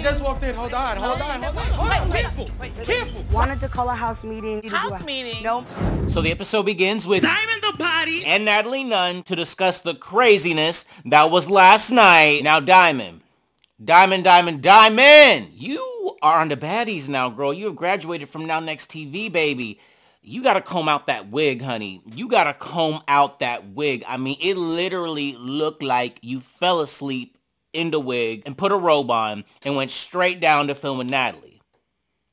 just walked in. Hold on. Careful. Wanted to call a house meeting. House meeting? Nope. So the episode begins with Diamond the body and Mariahlynn to discuss the craziness that was last night. Now, Diamond, you are on the baddies now, girl. You have graduated from Now Next TV, baby. You gotta comb out that wig, honey. You gotta comb out that wig. I mean, it literally looked like you fell asleep in the wig and put a robe on and went straight down to film with Natalie.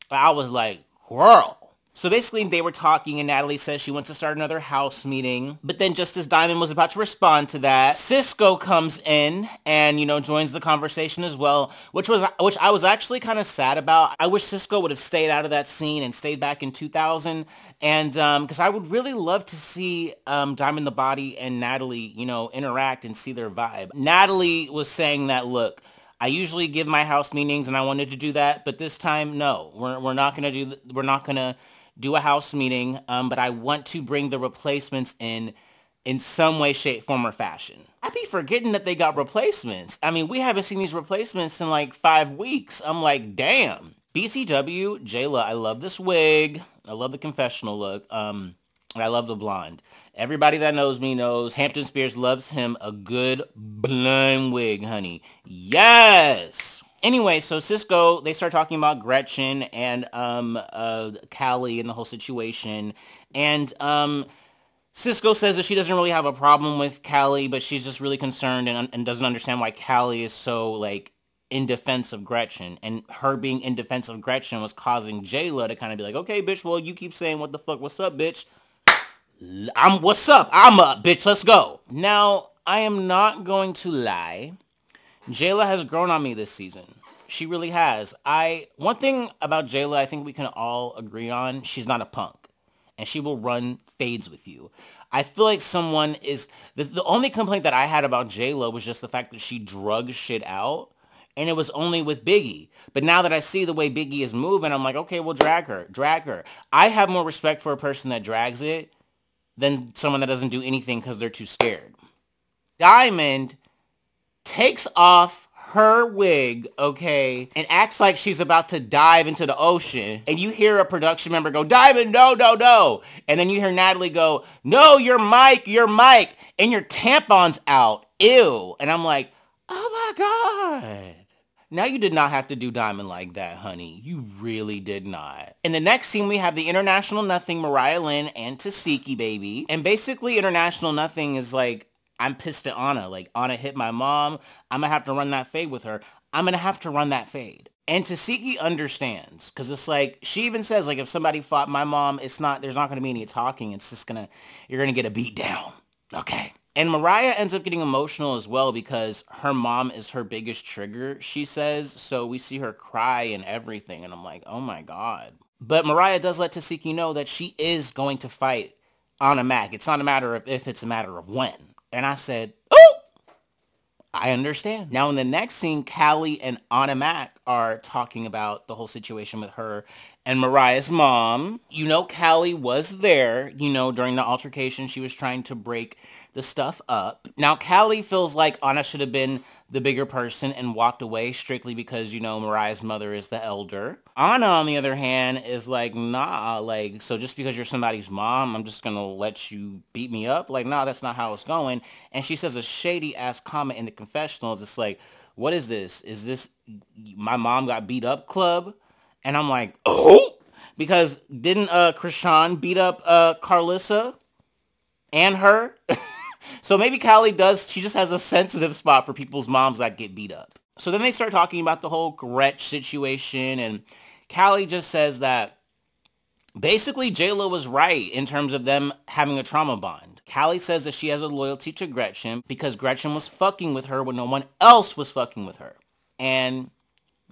I was like, girl. So basically, they were talking, and Natalie says she wants to start another house meeting. But then just as Diamond was about to respond to that, Cisco comes in and, you know, joins the conversation as well, which I was actually kind of sad about. I wish Cisco would have stayed out of that scene and stayed back in 2000. And because I would really love to see Diamond the Body and Natalie, you know, interact and see their vibe. Natalie was saying that, look, I usually give my house meetings and I wanted to do that, but this time, no, we're not going to do a house meeting, but I want to bring the replacements in some way, shape, form, or fashion. I be forgetting that they got replacements. I mean, we haven't seen these replacements in like 5 weeks. I'm like, damn. BCW, Jayla, I love this wig. I love the confessional look. And I love the blonde. Everybody that knows me knows Hampton Spears loves him a good blonde wig, honey. Yes! Anyway, so Cisco, they start talking about Gretchen and Callie and the whole situation. And Cisco says that she doesn't really have a problem with Callie, but she's just really concerned and doesn't understand why Callie is so, like, in defense of Gretchen. And her being in defense of Gretchen was causing Jayla to kind of be like, okay, bitch, well, you keep saying what the fuck, what's up, bitch? What's up? I'm up, bitch, let's go. Now, I am not going to lie. Jayla has grown on me this season. She really has. One thing about Jayla I think we can all agree on, she's not a punk. And she will run fades with you. I feel like someone is... The only complaint that I had about Jayla was just the fact that she drug shit out. And it was only with Biggie. But now that I see the way Biggie is moving, I'm like, okay, well, drag her. I have more respect for a person that drags it than someone that doesn't do anything because they're too scared. Diamond takes off her wig, okay, and acts like she's about to dive into the ocean. And you hear a production member go, Diamond, no. And then you hear Natalie go, no, your mic, and your tampon's out. Ew. And I'm like, oh my God. Now you did not have to do Diamond like that, honey. You really did not. In the next scene, we have the International Nothing, Mariahlynn and Tesehki, baby. And basically, International Nothing is like, I'm pissed at Ahna. Like, Ahna hit my mom. I'm going to have to run that fade with her. I'm going to have to run that fade. And Tesehki understands. Because it's like, she even says, like, if somebody fought my mom, there's not going to be any talking. It's just you're going to get a beat down. Okay. And Mariah ends up getting emotional as well because her mom is her biggest trigger, she says. So we see her cry and everything. And I'm like, oh my God. But Mariah does let Tesehki know that she is going to fight Ahna Mac. It's not a matter of if, it's a matter of when. And I said, oh, I understand. Now in the next scene, Callie and Ahna Mac are talking about the whole situation with her and Mariah's mom. You know, Callie was there, you know, during the altercation. She was trying to break the stuff up. Now, Callie feels like Ahna should have been the bigger person and walked away strictly because, you know, Mariah's mother is the elder. Ahna, on the other hand, is like, nah, like, so just because you're somebody's mom, I'm just gonna let you beat me up? Like, nah, that's not how it's going. And she says a shady-ass comment in the confessionals. It's like, what is this? Is this my mom got beat up club? And I'm like, oh! Because didn't Krishan beat up Carlissa and her? So maybe Callie she just has a sensitive spot for people's moms that get beat up. So then they start talking about the whole Gretch situation, and Callie just says that basically J-Lo was right in terms of them having a trauma bond. Callie says that she has a loyalty to Gretchen because Gretchen was fucking with her when no one else was fucking with her. And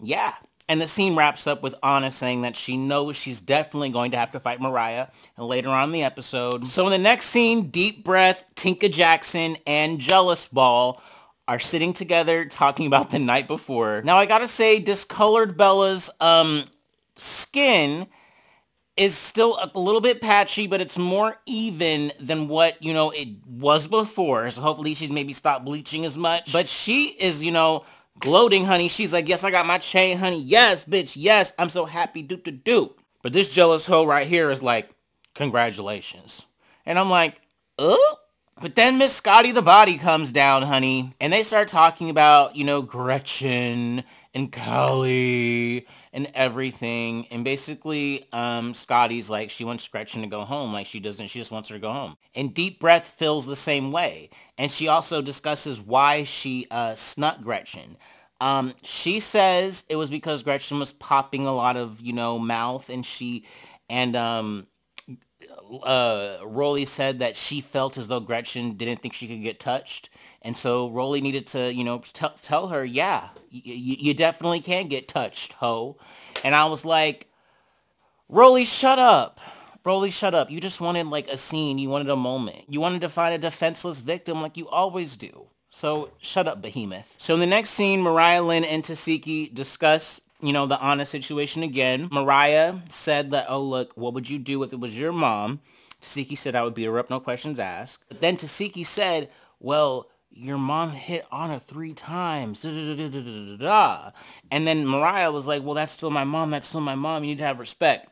yeah. And the scene wraps up with Ahna saying that she knows she's definitely going to have to fight Mariah later on in the episode. So in the next scene, Deep Breath, Tinka Jackson, and Jealous Ball are sitting together talking about the night before. Now I gotta say, Discolored Bella's skin is still a little bit patchy, but it's more even than what, you know, it was before. So hopefully she's maybe stopped bleaching as much. But she is, you know, gloating, honey. She's like, yes, I got my chain, honey. Yes, bitch, yes. I'm so happy, do. But this jealous hoe right here is like, congratulations. And I'm like, oh? But then Miss Scotty the Body comes down, honey, and they start talking about, you know, Gretchen and Kelly and everything. And basically, Scotty's like, she wants Gretchen to go home. Like, she just wants her to go home. And Deep Breath feels the same way. And she also discusses why she snuck Gretchen. She says it was because Gretchen was popping a lot of, you know, mouth, and Rolly said that she felt as though Gretchen didn't think she could get touched. And so Rolly needed to, you know, tell her, yeah, you definitely can get touched, ho. And I was like, Rolly, shut up. Rolly, shut up. You just wanted like a scene. You wanted a moment. You wanted to find a defenseless victim like you always do. So shut up, behemoth. So in the next scene, Mariahlynn and Tesehki discuss, you know, the Ahna situation again. Mariah said that, oh, look, what would you do if it was your mom? Tesehki said, I would beat her up, no questions asked. But then Tesehki said, well, your mom hit Ahna 3 times. And then Mariah was like, well, that's still my mom. That's still my mom. You need to have respect.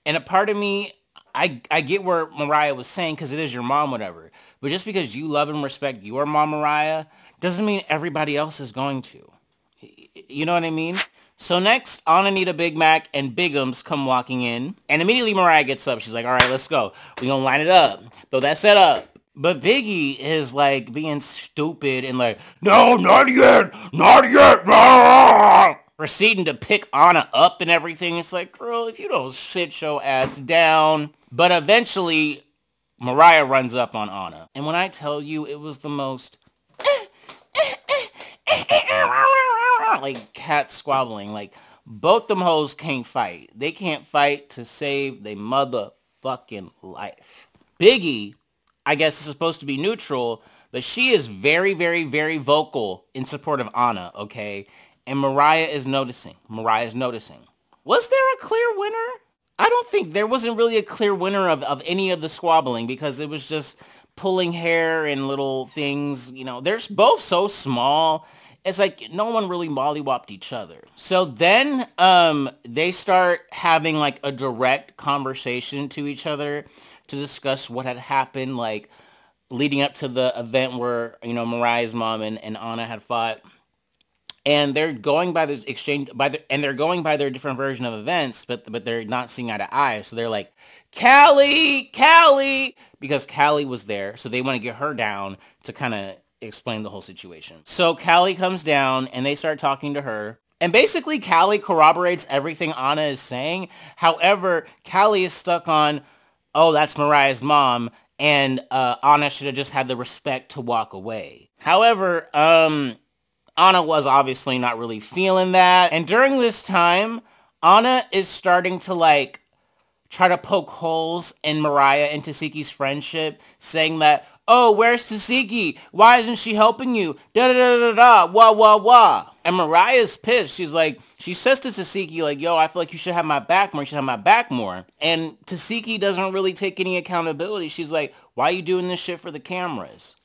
And a part of me, I get where Mariah was saying, because it is your mom, whatever. But just because you love and respect your mom, Mariah, doesn't mean everybody else is going to. You know what I mean? So next, Ahna Need a Big Mac and Bigums come walking in. And immediately Mariah gets up. She's like, all right, let's go. We're going to line it up. Throw that set up. But Biggie is like being stupid and like, no, not yet. Not yet. Proceeding to pick Ahna up and everything. It's like, girl, if you don't sit your ass down. But eventually, Mariah runs up on Ahna. And when I tell you, it was the most like cat squabbling. Like, both them hoes can't fight. They can't fight to save their motherfucking life. Biggie, I guess, is supposed to be neutral, but she is very, very, very vocal in support of Ahna, okay? And Mariah is noticing. Mariah's noticing. Was there a clear winner? I don't think there wasn't really a clear winner of any of the squabbling, because it was just pulling hair and little things. You know, they're both so small. It's like no one really mollywopped each other. So then they start having like a direct conversation to each other to discuss what had happened, like leading up to the event where, you know, Mariah's mom and Ahna had fought. And they're going by this exchange, they're going by their different version of events, but they're not seeing eye to eye. So they're like, Callie, because Callie was there. So they want to get her down to kind of explain the whole situation. So Callie comes down and they start talking to her. And basically Callie corroborates everything Ahna is saying. However, Callie is stuck on, oh, that's Mariah's mom. And Ahna should have just had the respect to walk away. However, Ahna was obviously not really feeling that. And during this time, Ahna is starting to like try to poke holes in Mariah and Tesehki's friendship, saying that, oh, where's Tesehki? Why isn't she helping you? Da-da-da-da-da, wah. And Mariah's pissed. She's like, she says to Tesehki, like, yo, I feel like you should have my back more. You should have my back more. And Tesehki doesn't really take any accountability. She's like, why are you doing this shit for the cameras?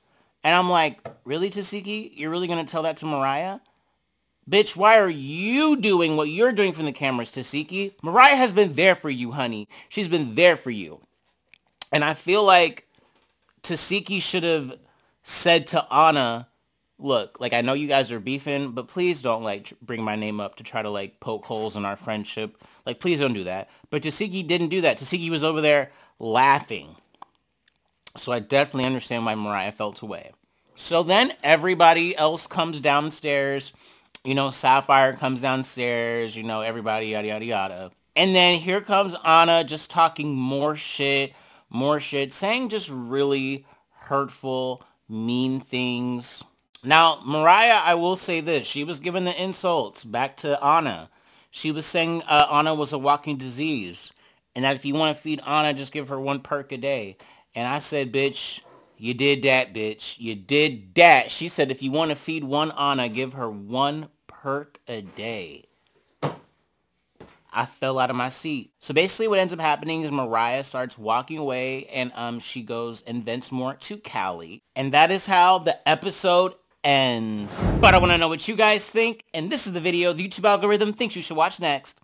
And I'm like, really, Tesehki? You're really going to tell that to Mariah? Bitch, why are you doing what you're doing from the cameras, Tesehki? Mariah has been there for you, honey. She's been there for you. And I feel like Tesehki should have said to Ahna, look, like, I know you guys are beefing, but please don't, like, bring my name up to try to, like, poke holes in our friendship. Like, please don't do that. But Tesehki didn't do that. Tesehki was over there laughing. So I definitely understand why Mariah felt away. So then everybody else comes downstairs. You know, Sapphire comes downstairs. You know, everybody, yada, yada, yada. And then here comes Ahna just talking more shit, saying just really hurtful, mean things. Now, Mariah, I will say this. She was giving the insults back to Ahna. She was saying Ahna was a walking disease. And that if you want to feed Ahna, just give her 1 perk a day. And I said, bitch, you did that, bitch. You did that. She said, if you want to feed one Ahna, give her 1 perk a day. I fell out of my seat. So basically what ends up happening is Mariah starts walking away and she goes and vents more to Callie. And that is how the episode ends. But I want to know what you guys think, and this is the video the YouTube algorithm thinks you should watch next.